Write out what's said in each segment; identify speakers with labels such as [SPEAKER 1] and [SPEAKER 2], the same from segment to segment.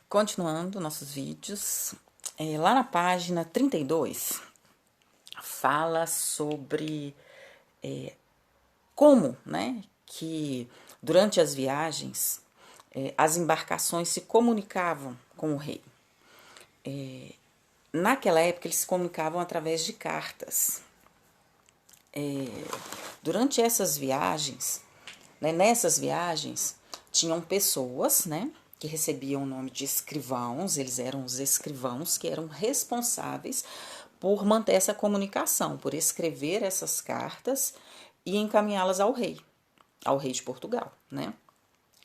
[SPEAKER 1] Continuando nossos vídeos, lá na página 32, fala sobre como, né, que durante as viagens, as embarcações se comunicavam com o rei. Naquela época, eles se comunicavam através de cartas. Durante essas viagens, né, nessas viagens, tinham pessoas, né, que recebiam o nome de escrivãos, eles eram os escrivãos que eram responsáveis por manter essa comunicação, por escrever essas cartas e encaminhá-las ao rei de Portugal, né?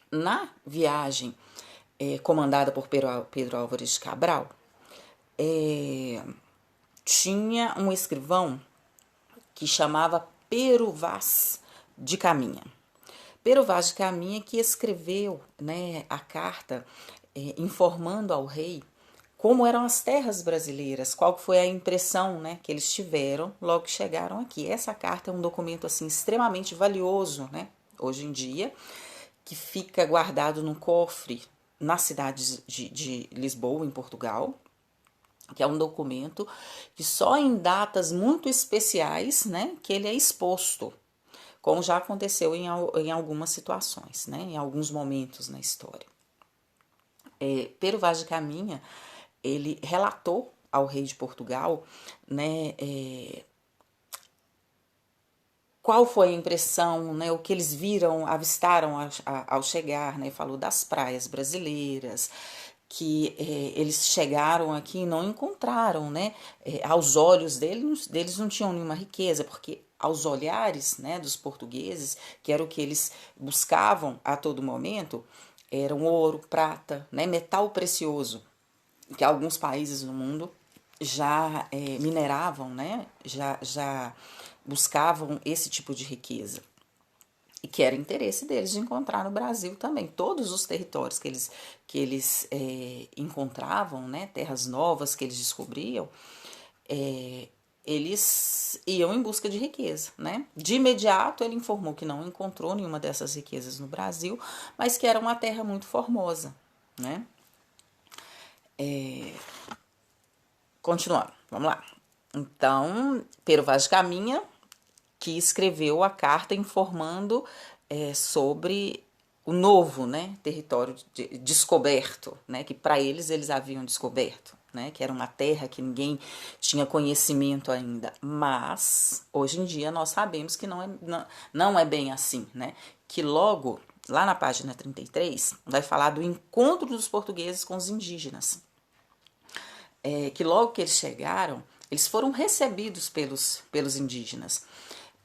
[SPEAKER 1] Na viagem comandada por Pedro Álvares de Cabral, tinha um escrivão que chamava Pero Vaz de Caminha. Pero Vaz de Caminha que escreveu, né, a carta informando ao rei como eram as terras brasileiras, qual foi a impressão, né, que eles tiveram logo que chegaram aqui. Essa carta é um documento assim extremamente valioso, né, hoje em dia, que fica guardado num cofre na cidade de Lisboa, em Portugal, que é um documento que só em datas muito especiais, né, que ele é exposto, como já aconteceu em algumas situações, né, em alguns momentos na história. Pero Vaz de Caminha, ele relatou ao rei de Portugal, né, qual foi a impressão, né, o que eles viram, avistaram ao chegar, né, falou das praias brasileiras, que eles chegaram aqui e não encontraram, né, aos olhos deles não tinham nenhuma riqueza, porque aos olhares, né, dos portugueses, que era o que eles buscavam a todo momento, eram ouro, prata, né, metal precioso, que alguns países no mundo já mineravam, né, já buscavam esse tipo de riqueza. E que era interesse deles de encontrar no Brasil também. Todos os territórios que eles encontravam, né, terras novas que eles descobriam, eles iam em busca de riqueza, né? De imediato ele informou que não encontrou nenhuma dessas riquezas no Brasil, mas que era uma terra muito formosa, né? Continuando, vamos lá. Então, Pero Vaz de Caminha, que escreveu a carta informando sobre o novo, né, território descoberto, né, que para eles haviam descoberto, né, que era uma terra que ninguém tinha conhecimento ainda. Mas hoje em dia nós sabemos que não é bem assim, né? Que logo lá na página 33 vai falar do encontro dos portugueses com os indígenas. Que logo que eles chegaram, eles foram recebidos pelos indígenas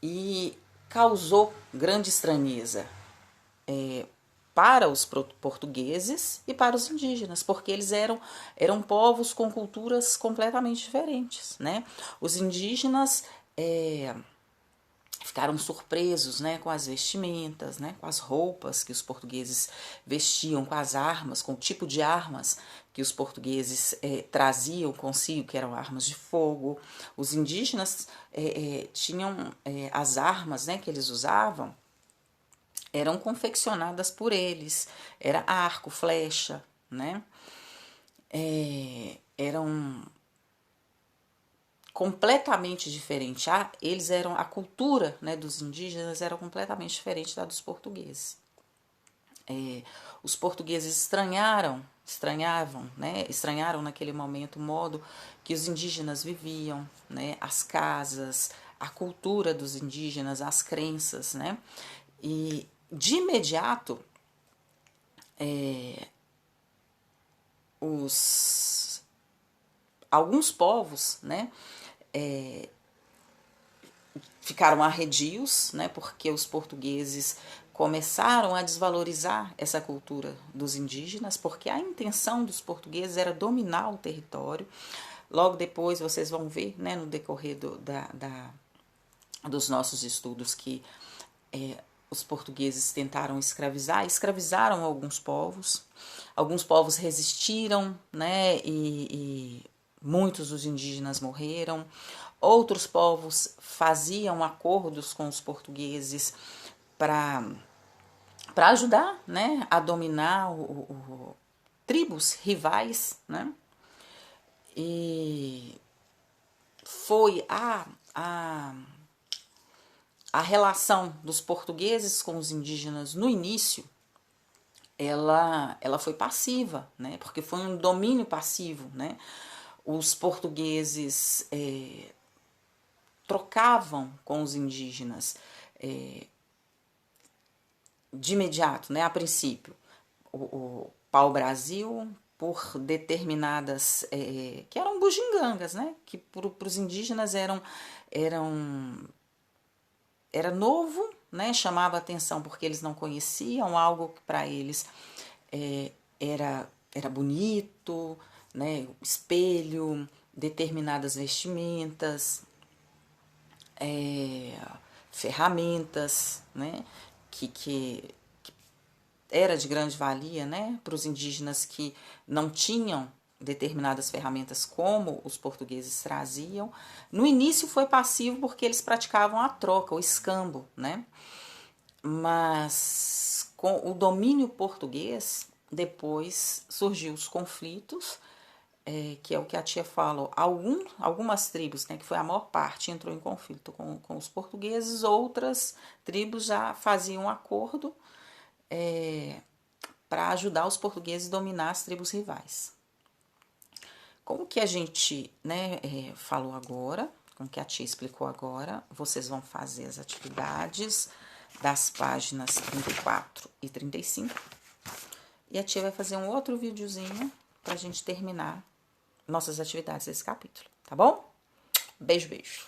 [SPEAKER 1] e causou grande estranheza para os portugueses e para os indígenas, porque eles eram povos com culturas completamente diferentes, né? Os indígenas ficaram surpresos, né, com as vestimentas, né, com as roupas que os portugueses vestiam, com as armas, com o tipo de armas que os portugueses traziam consigo, que eram armas de fogo. Os indígenas tinham as armas, né, que eles usavam, eram confeccionadas por eles, era arco, flecha, né, eram completamente diferente. A cultura, né, dos indígenas era completamente diferente da dos portugueses. Os portugueses estranharam naquele momento o modo que os indígenas viviam, né, as casas, a cultura dos indígenas, as crenças, né, e de imediato alguns povos, né, ficaram arredios, né, porque os portugueses começaram a desvalorizar essa cultura dos indígenas, porque a intenção dos portugueses era dominar o território. Logo depois vocês vão ver, né, no decorrer dos nossos estudos, que os portugueses tentaram escravizaram alguns povos resistiram, né, e muitos dos indígenas morreram, outros povos faziam acordos com os portugueses para ajudar, né, a dominar tribos rivais, né? E foi a relação dos portugueses com os indígenas no início, ela foi passiva, né? Porque foi um domínio passivo, né? Os portugueses trocavam com os indígenas de imediato, né? A princípio, o pau-brasil por determinadas que eram bugigangas, né? Que para os indígenas era novo, né? Chamava atenção porque eles não conheciam algo que para eles era bonito, né? Espelho, determinadas vestimentas, ferramentas, né? Que era de grande valia, né? Para os indígenas que não tinham determinadas ferramentas como os portugueses traziam. No início foi passivo porque eles praticavam a troca, o escambo, né? Mas com o domínio português, depois surgiu os conflitos, que é o que a tia falou. Algumas tribos, né, que foi a maior parte, entrou em conflito com os portugueses, outras tribos já faziam um acordo para ajudar os portugueses a dominar as tribos rivais. Como que a gente, né, falou agora, como que a tia explicou agora, vocês vão fazer as atividades das páginas 34 e 35. E a tia vai fazer um outro videozinho pra gente terminar nossas atividades desse capítulo, tá bom? Beijo, beijo.